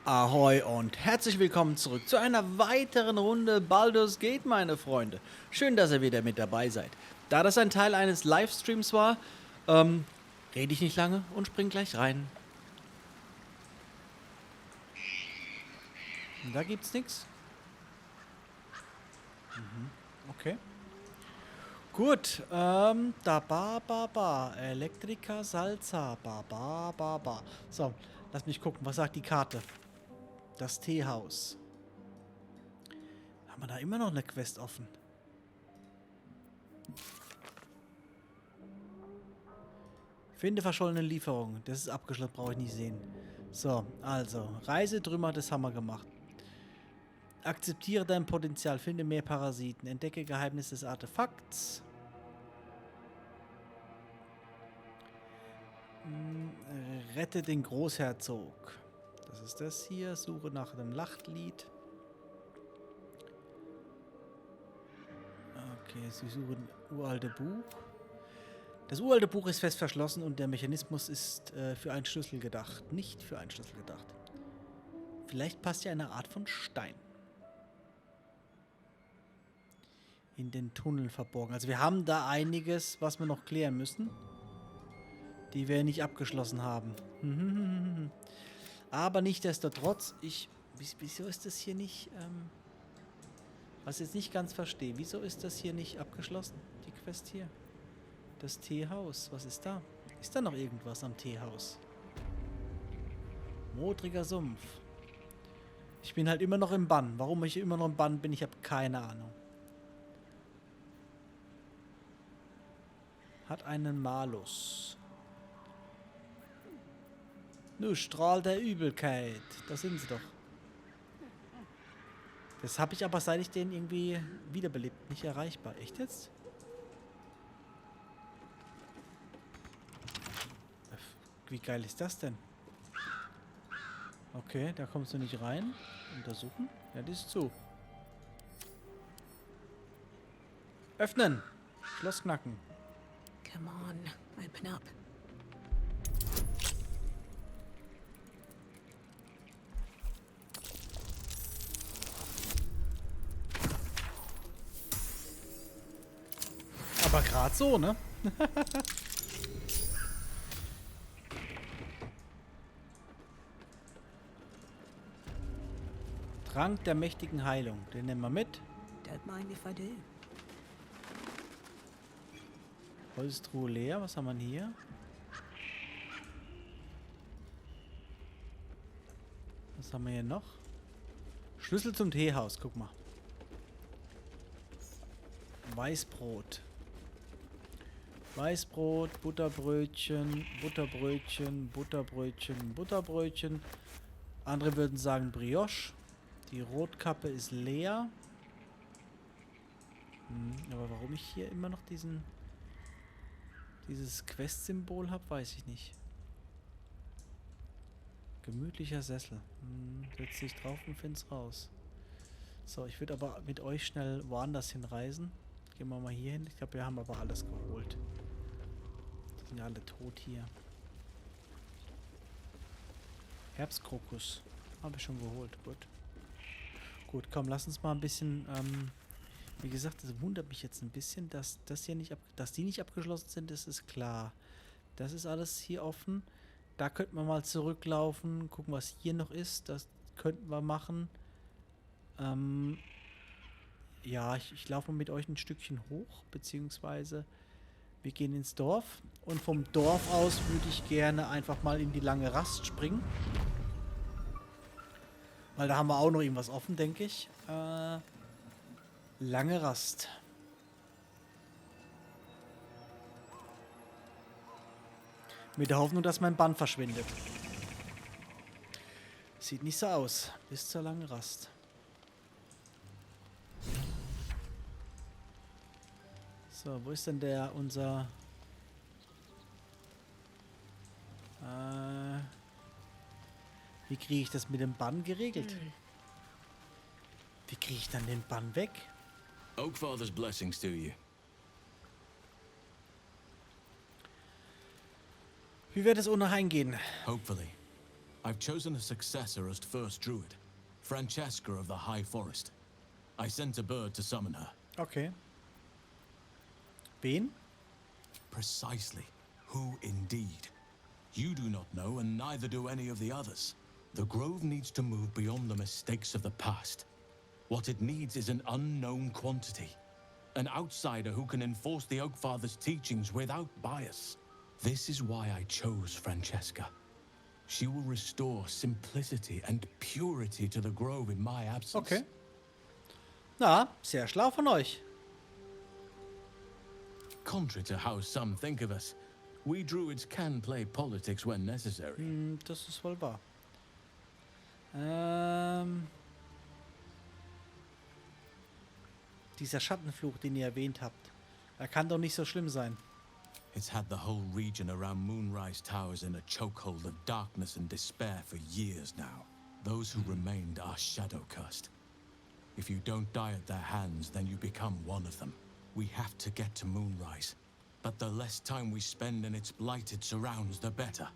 Ahoi und herzlich willkommen zurück zu einer weiteren Runde Baldurs Gate, meine Freunde. Schön, dass ihr wieder mit dabei seid. Da das ein Teil eines Livestreams war, rede ich nicht lange und spring gleich rein. Und da gibt's nichts. Okay. Gut, Elektrika, Salza, So, lass mich gucken, was sagt die Karte? Das Teehaus. Haben wir da immer noch eine Quest offen? Finde verschollene Lieferungen. Das ist abgeschlossen, brauche ich nicht sehen. So, also, Reisetrümmer, das haben wir gemacht. Akzeptiere dein Potenzial, finde mehr Parasiten, entdecke Geheimnis des Artefakts. Rette den Großherzog. Das ist das hier. Suche nach einem Lachtlied. Okay, sie suchen uralte Buch. Das uralte Buch ist fest verschlossen und der Mechanismus ist für einen Schlüssel gedacht. Nicht für einen Schlüssel gedacht. Vielleicht passt ja eine Art von Stein in den Tunnel verborgen. Also wir haben da einiges, was wir noch klären müssen, die wir nicht abgeschlossen haben. Aber nichtsdestotrotz, wieso ist das hier nicht, was ich jetzt nicht ganz verstehe, wieso ist das hier nicht abgeschlossen, die Quest hier? Das Teehaus, was ist da? Ist da noch irgendwas am Teehaus? Modriger Sumpf. Ich bin halt immer noch im Bann. Warum ich immer noch im Bann bin, ich habe keine Ahnung. Hat einen Malus. Nu, Strahl der Übelkeit. Da sind sie doch. Das habe ich aber, seit ich den irgendwie wiederbelebt, nicht erreichbar. Echt jetzt? Wie geil ist das denn? Okay, da kommst du nicht rein. Untersuchen? Ja, das ist zu. Öffnen! Schloss knacken. Come on, open up. Aber gerade so, ne? Trank der mächtigen Heilung. Den nehmen wir mit. Don't mind if I do. Holztruhe leer. Was haben wir denn hier? Was haben wir hier noch? Schlüssel zum Teehaus. Guck mal. Weißbrot. Weißbrot, Butterbrötchen, Butterbrötchen, Butterbrötchen, Butterbrötchen. Andere würden sagen Brioche. Die Rotkappe ist leer. Aber warum ich hier immer noch dieses Quest-Symbol habe, weiß ich nicht. Gemütlicher Sessel. Setz dich drauf und find's raus. So, ich würde aber mit euch schnell woanders hinreisen. Gehen wir mal hier hin. Ich glaube, wir haben aber alles geholt. Die sind ja alle tot hier. Herbstkrokus. Habe ich schon geholt. Gut. Gut, komm, lass uns mal ein bisschen, wie gesagt, das wundert mich jetzt ein bisschen, dass die nicht abgeschlossen sind, das ist klar. Das ist alles hier offen. Da könnten wir mal zurücklaufen, gucken, was hier noch ist. Das könnten wir machen. Ja, ich laufe mal mit euch ein Stückchen hoch, beziehungsweise wir gehen ins Dorf. Und vom Dorf aus würde ich gerne einfach mal in die lange Rast springen. Weil da haben wir auch noch irgendwas offen, denke ich. Lange Rast. Mit der Hoffnung, dass mein Bann verschwindet. Sieht nicht so aus. Bis zur langen Rast. So, wo ist denn unser... Wie kriege ich das mit dem Bann geregelt? Wie kriege ich dann den Bann weg? Oakfather's blessings to you. Wie wird es ohne Heimgehen? Hopefully. I've chosen a successor as first druid, Francesca of the High Forest. I sent a bird to summon her. Okay. Wen? Precisely. Who indeed? You do not know, and neither do any of the others. The Grove needs to move beyond the mistakes of the past. What it needs is an unknown quantity. An outsider who can enforce the Oakfather's teachings without bias. This is why I chose Francesca. She will restore simplicity and purity to the Grove in my absence. Okay. Na, sehr schlau von euch. Contrary to how some think of us, we druids can play politics when necessary. Das ist wohl wahr. Dieser Schattenfluch, den ihr erwähnt habt, er kann doch nicht so schlimm sein. It's had the whole region around Moonrise Towers in a chokehold of darkness and despair for years now. Those who remained are shadow-cursed. If you don't die at their hands, then you become one of them. We have to get to Moonrise, but the less time we spend in its blighted surrounds, the better.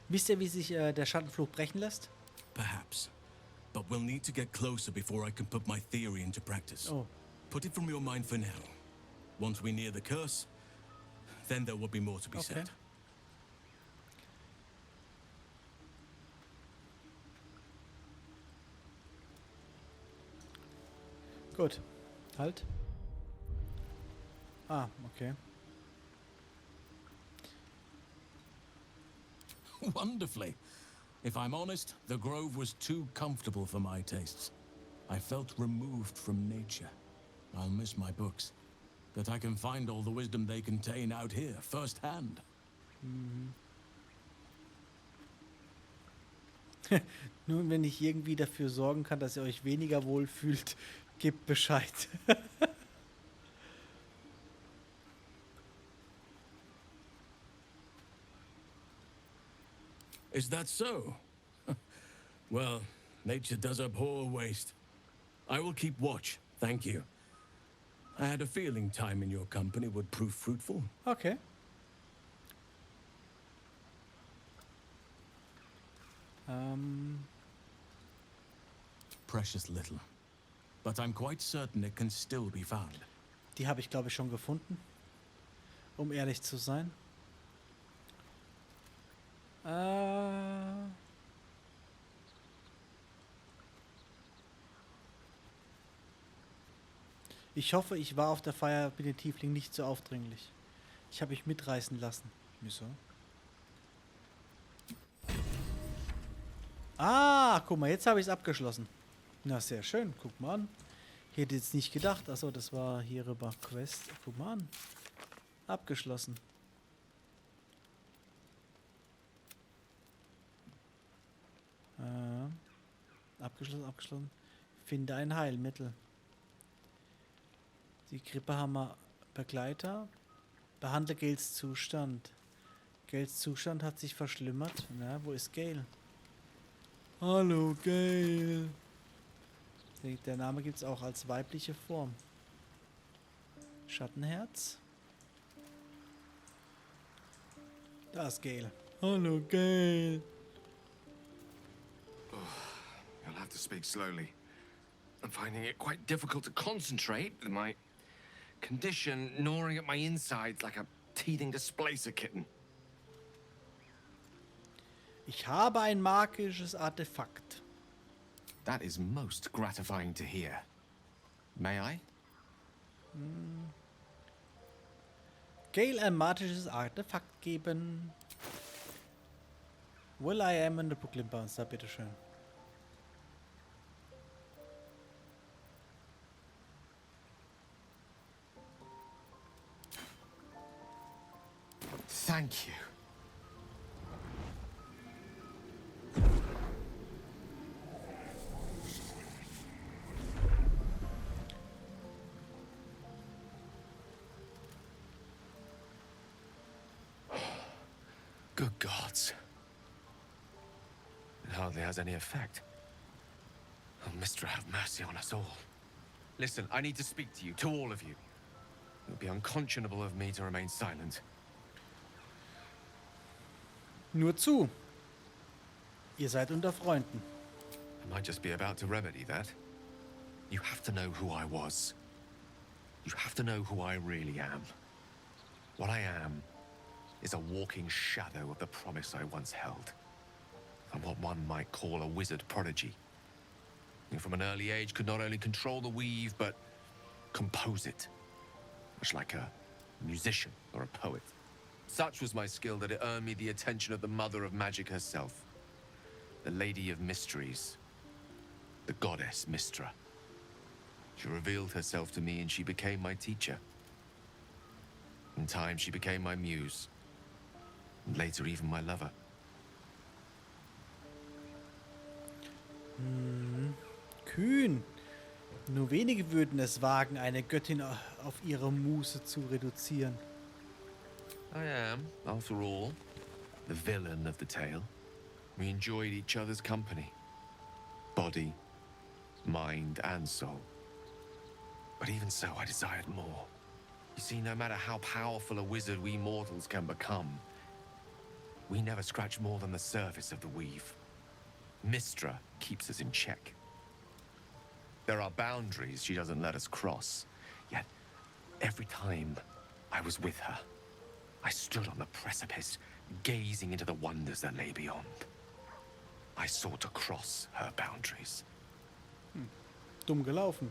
Wisst ihr, wie sich der Schattenfluch brechen lässt? Perhaps. But we'll need to get closer before I can put my theory into practice. Oh. Put it from your mind for now. Once we near the curse, then there will be more to be said. Gut. Halt. Ah, okay. Wonderfully. If I'm honest, the Grove was too comfortable for my tastes. I felt removed from nature. I'll miss my books, but I can find all the wisdom they contain out here, firsthand. Nun, wenn ich irgendwie dafür sorgen kann, dass ihr euch weniger wohl fühlt, gebt Bescheid. Is that so? Well, nature does abhor waste. I will keep watch, thank you. I had a feeling time in your company would prove fruitful. Okay. Precious little. But I'm quite certain it can still be found. Die habe ich, glaube ich, schon gefunden. Um ehrlich zu sein. Ich hoffe, ich war auf der Feier mit den Tieflingen nicht so aufdringlich. Ich habe mich mitreißen lassen. Wieso? Ah, guck mal, jetzt habe ich es abgeschlossen. Na, sehr schön. Guck mal an. Ich hätte jetzt nicht gedacht. Achso, das war hier rüber Quest. Guck mal an. Abgeschlossen. Abgeschlossen. Finde ein Heilmittel. Die Grippe haben wir. Begleiter. Behandle Gales Zustand. Gales Zustand hat sich verschlimmert. Na, wo ist Gale? Hallo, Gale. Der Name gibt es auch als weibliche Form. Schattenherz. Da ist Gale. Hallo, Gale. You'll have to speak slowly. I'm finding it quite difficult to concentrate with my condition gnawing at my insides like a teething displacer kitten. Ich habe ein magisches Artefakt. That is most gratifying to hear. May I? Gale ein magisches Artefakt geben. Will I am in the Brooklyn Bounce, da bitteschön. Thank you. Good gods. It hardly has any effect. Oh, Mistra, have mercy on us all. Listen, I need to speak to you, to all of you. It would be unconscionable of me to remain silent. Nur zu. Ihr seid unter Freunden. I might just be about to remedy that. You have to know who I was. You have to know who I really am. What I am is a walking shadow of the promise I once held. I'm what one might call a wizard prodigy. And from an early age could not only control the weave, but compose it. Much like a musician or a poet. Such was my skill that it earned me the attention of the mother of magic herself. The Lady of Mysteries. The goddess Mystra. She revealed herself to me and she became my teacher. In time, she became my muse. And later, even my lover. Kühn. Nur wenige würden es wagen, eine Göttin auf ihre Muße zu reduzieren. I am, after all, the villain of the tale. We enjoyed each other's company. Body, mind, and soul. But even so, I desired more. You see, no matter how powerful a wizard we mortals can become, we never scratch more than the surface of the weave. Mystra keeps us in check. There are boundaries she doesn't let us cross. Yet, every time I was with her, I stood on the precipice, gazing into the wonders that lay beyond. I sought to cross her boundaries. Dumm gelaufen.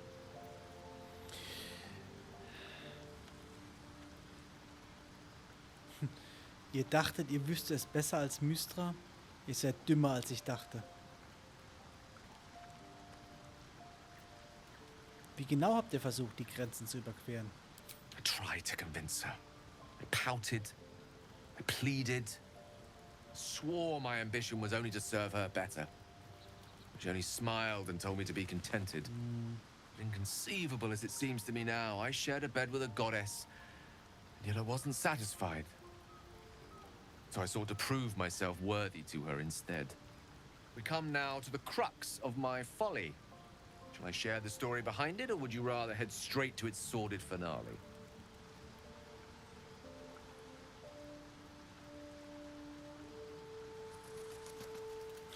Ihr dachtet, ihr wüsstet es besser als Mystra? Ihr seid dümmer, als ich dachte. Wie genau habt ihr versucht, die Grenzen zu überqueren? I tried to convince her. I pouted. I pleaded. Swore my ambition was only to serve her better. She only smiled and told me to be contented. Inconceivable as it seems to me now, I shared a bed with a goddess, and yet I wasn't satisfied. So I sought to prove myself worthy to her instead. We come now to the crux of my folly. Shall I share the story behind it, or would you rather head straight to its sordid finale?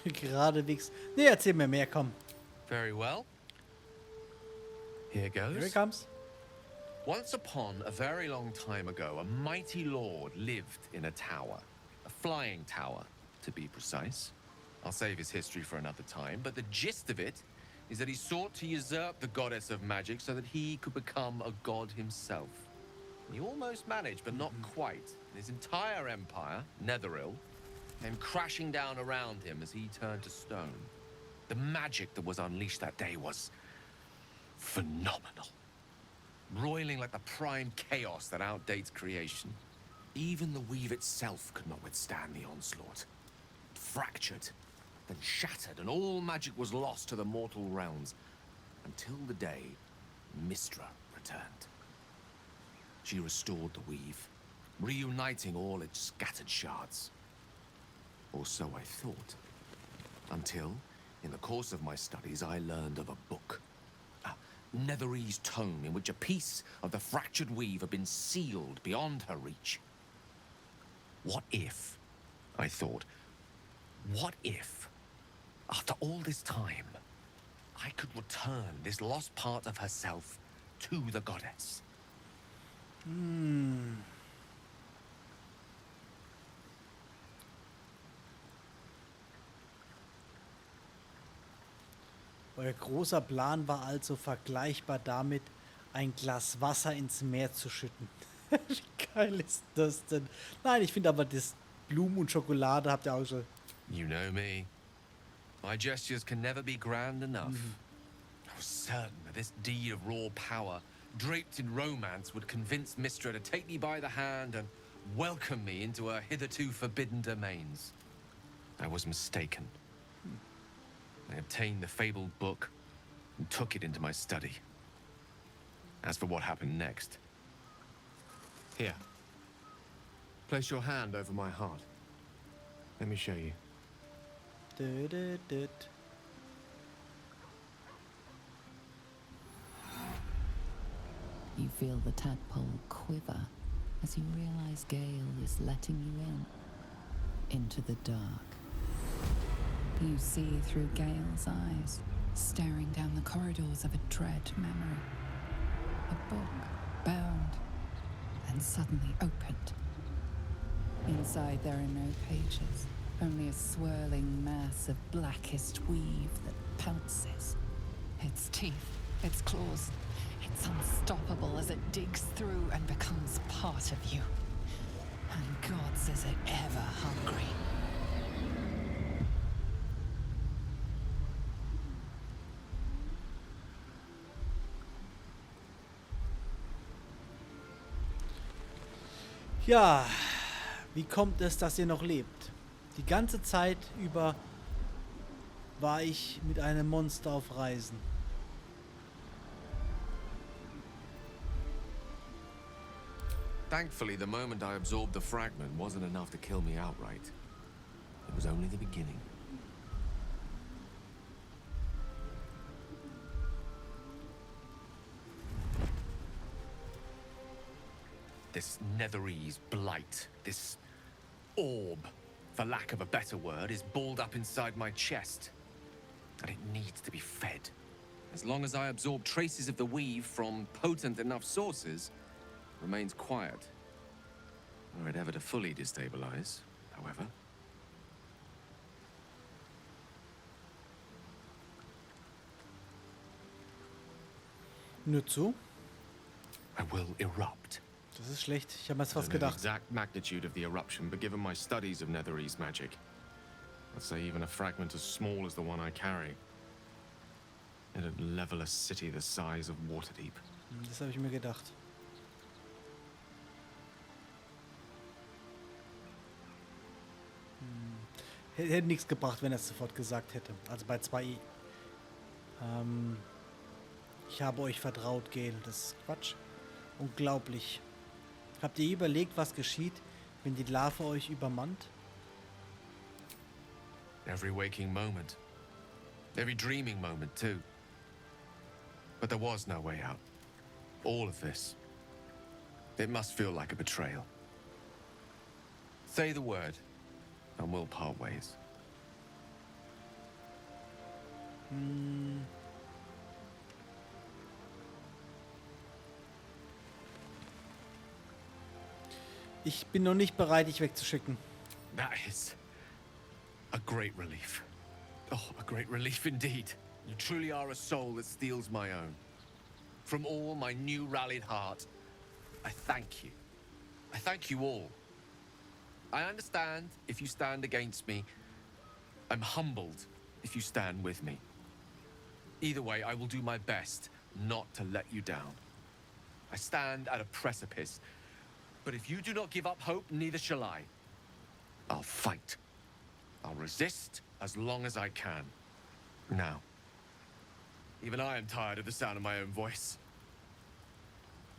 Geradewegs. Nee, erzähl mir mehr, komm. Very well. Here goes. Here it comes. Once upon a very long time ago, a mighty lord lived in a tower. A flying tower, to be precise. I'll save his history for another time, but the gist of it is that he sought to usurp the goddess of magic so that he could become a god himself. He almost managed, but not quite. His entire empire, Netheril, came crashing down around him as he turned to stone. The magic that was unleashed that day was phenomenal. Roiling like the prime chaos that outdates creation. Even the weave itself could not withstand the onslaught. It fractured, then shattered, and all magic was lost to the mortal realms. Until the day Mystra returned. She restored the weave, reuniting all its scattered shards. Or so I thought. Until, in the course of my studies, I learned of a book. A Netherese tome in which a piece of the fractured weave had been sealed beyond her reach. What if, I thought, what if, after all this time, I could return this lost part of herself to the goddess? Euer großer Plan war also vergleichbar damit, ein Glas Wasser ins Meer zu schütten. Wie geil ist das denn? Nein, ich finde aber das Blumen und Schokolade habt ihr auch schon. You know me. My gestures can never be grand enough. I was certain that this deed of raw power, draped in romance, would convince Mystra to take me by the hand and welcome me into her hitherto forbidden domains. I was mistaken. I obtained the fabled book and took it into my study. As for what happened next... Here. Place your hand over my heart. Let me show you. You feel the tadpole quiver as you realize Gale is letting you into the dark. You see through Gale's eyes, staring down the corridors of a dread memory. A book bound and suddenly opened. Inside there are no pages, only a swirling mass of blackest weave that pounces. Its teeth, its claws, it's unstoppable as it digs through and becomes part of you. And God's is it ever hungry. Ja, wie kommt es, dass ihr noch lebt? Die ganze Zeit über war ich mit einem Monster auf Reisen. Thankfully, the moment I absorbed the fragment wasn't enough to kill me outright. It was only the beginning. This Netherese blight, this orb, for lack of a better word, is balled up inside my chest. And it needs to be fed. As long as I absorb traces of the weave from potent enough sources, remains quiet. Were it ever to fully destabilize, however. Nur zu? I will erupt. Das ist schlecht. Ich habe mir jetzt I fast don't know the gedacht. exact magnitude of the eruption, but given my studies of Netherese magic, I'd say even a fragment as small as the one I carry, it'd level a city the size of Waterdeep. Das habe ich mir gedacht. Hätte nichts gebracht, wenn er es sofort gesagt hätte. Also bei 2i. Ich habe euch vertraut, Gale. Das ist Quatsch. Unglaublich. Habt ihr überlegt, was geschieht, wenn die Larve euch übermannt? Every waking moment. Every dreaming moment, too. But there was no way out. All of this. It must feel like a betrayal. Say the word, and we'll part ways. Ich bin noch nicht bereit, dich wegzuschicken. That is a great relief. Oh, a great relief indeed. You truly are a soul that steals my own. From all my new rallied heart, I thank you. I thank you all. I understand if you stand against me. I'm humbled if you stand with me. Either way, I will do my best not to let you down. I stand at a precipice, but if you do not give up hope, neither shall I. I'll fight. I'll resist as long as I can. Now, even I am tired of the sound of my own voice.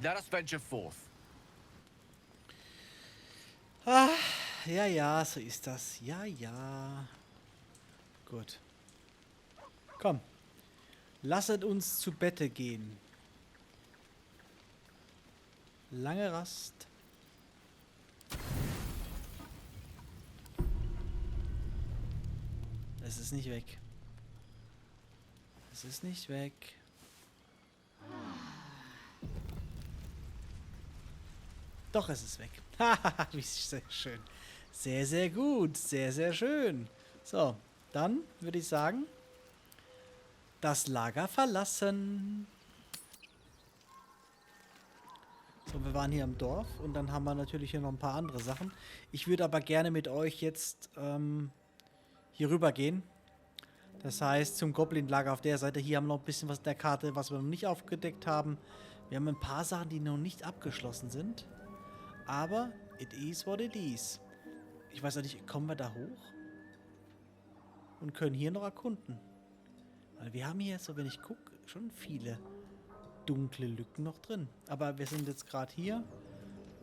Let us venture forth. Ah, ja, ja, so ist das. Ja, ja. Gut. Komm. Lasset uns zu Bette gehen. Lange Rast. Es ist nicht weg. Es ist nicht weg. Doch, es ist weg. Haha, wie sehr schön. Sehr, sehr gut. Sehr, sehr schön. So, dann würde ich sagen, das Lager verlassen. So, wir waren hier im Dorf und dann haben wir natürlich hier noch ein paar andere Sachen. Ich würde aber gerne mit euch jetzt hier rüber gehen. Das heißt, zum Goblin-Lager auf der Seite. Hier haben wir noch ein bisschen was in der Karte, was wir noch nicht aufgedeckt haben. Wir haben ein paar Sachen, die noch nicht abgeschlossen sind. Aber it is what it is. Ich weiß auch nicht, kommen wir da hoch? Und können hier noch erkunden. Weil wir haben hier, so wenn ich gucke, schon viele dunkle Lücken noch drin. Aber wir sind jetzt gerade hier.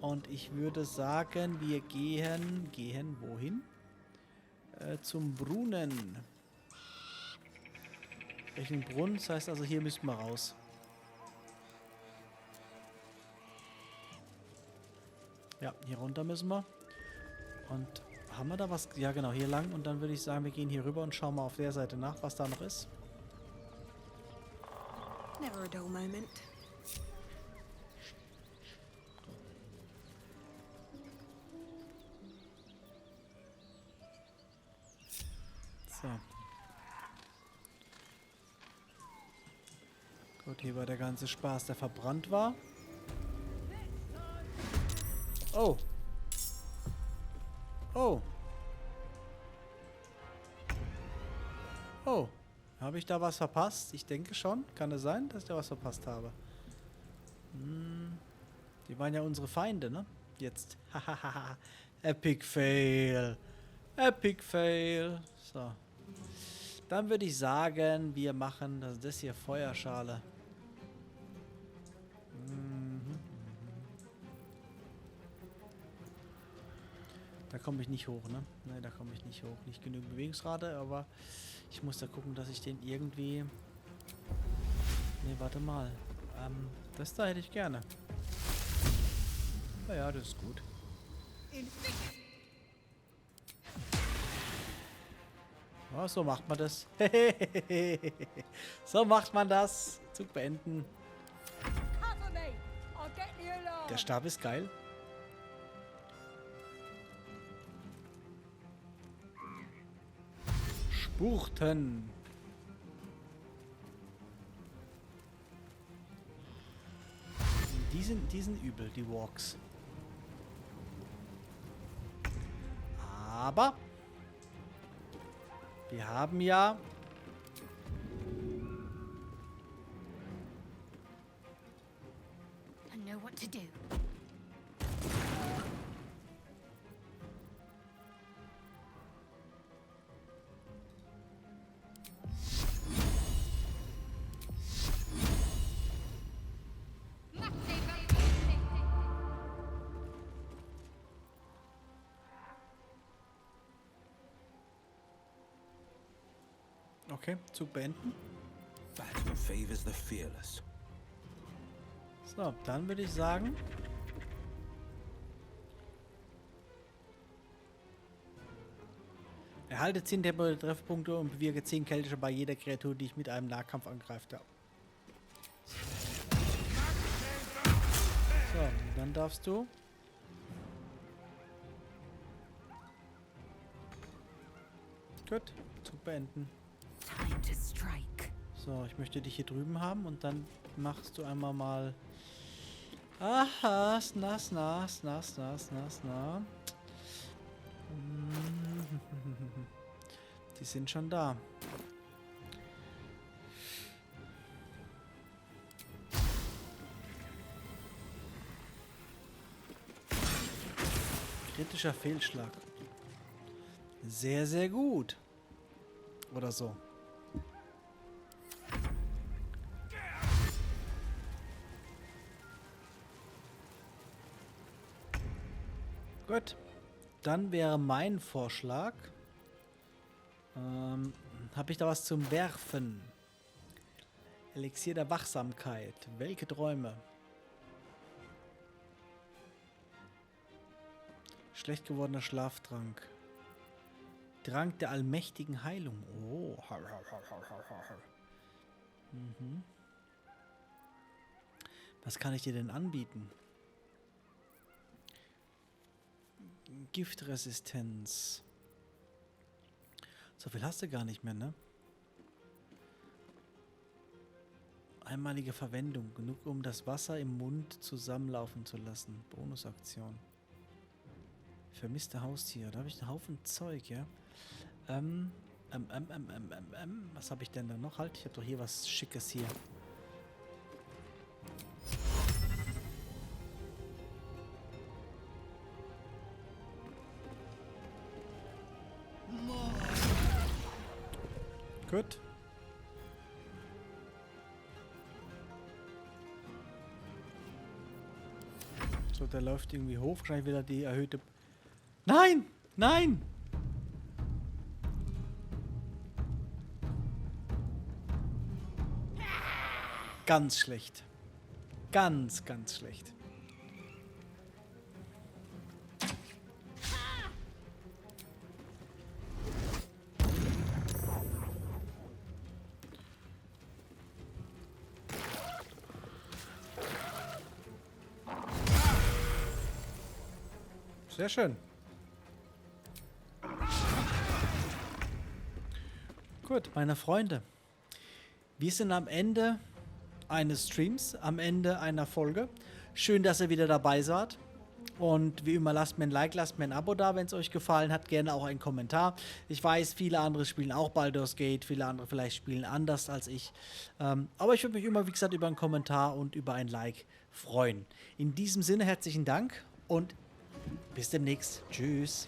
Und ich würde sagen, wir gehen wohin? Zum Brunnen. Welchen Brunnen? Das heißt also, hier müssen wir raus. Ja, hier runter müssen wir. Und haben wir da was? Ja, genau, hier lang. Und dann würde ich sagen, wir gehen hier rüber und schauen mal auf der Seite nach, was da noch ist. Never a dull moment. So. Gut, hier war der ganze Spaß, der verbrannt war. Oh. Oh. Oh. Habe ich da was verpasst? Ich denke schon. Kann es sein, dass ich da was verpasst habe? Die waren ja unsere Feinde, ne? Jetzt. Hahaha. Epic Fail. Epic Fail. So. Dann würde ich sagen, wir machen das hier Feuerschale. Da komme ich nicht hoch, ne? Ne, da komme ich nicht hoch. Nicht genügend Bewegungsrate, aber ich muss da gucken, dass ich den irgendwie... Ne, warte mal. Das da hätte ich gerne. Naja, das ist gut. Oh, so macht man das. So macht man das. Zug beenden. Der Stab ist geil. Spurten. Die sind übel, die Walks. Aber wir haben ja I know what to do. okay, Zug beenden. Battle favors the fearless. So, dann würde ich sagen, erhalte 10 temporäre Treffpunkte und bewirke 10 keltische bei jeder Kreatur, die ich mit einem Nahkampf angreift habe. So, dann darfst du. Gut, Zug beenden. Time to strike. So, ich möchte dich hier drüben haben und dann machst du einmal mal... Aha, na. Die sind schon da. Kritischer Fehlschlag. Sehr, sehr gut. Oder so. Gut. Dann wäre mein Vorschlag. Habe ich da was zum Werfen? Elixier der Wachsamkeit. Welche Träume? Schlecht gewordener Schlaftrank. Trank der allmächtigen Heilung. Oh. Mhm. Was kann ich dir denn anbieten? Giftresistenz. So viel hast du gar nicht mehr, ne? Einmalige Verwendung. Genug, um das Wasser im Mund zusammenlaufen zu lassen. Bonusaktion. Vermisste Haustiere. Da habe ich einen Haufen Zeug, ja? Was habe ich denn da noch? Halt, ich habe doch hier was Schickes hier. Gut. So, der läuft irgendwie hoch. Wahrscheinlich wieder die erhöhte... Nein! Nein! Ganz schlecht. Ganz, ganz schlecht. Sehr schön. Gut, meine Freunde. Wir sind am Ende eines Streams, am Ende einer Folge. Schön, dass ihr wieder dabei seid. Und wie immer, lasst mir ein Like, lasst mir ein Abo da, wenn es euch gefallen hat. Gerne auch einen Kommentar. Ich weiß, viele andere spielen auch Baldur's Gate, viele andere vielleicht spielen anders als ich. Aber ich würde mich immer, wie gesagt, über einen Kommentar und über ein Like freuen. In diesem Sinne, herzlichen Dank und bis demnächst. Tschüss.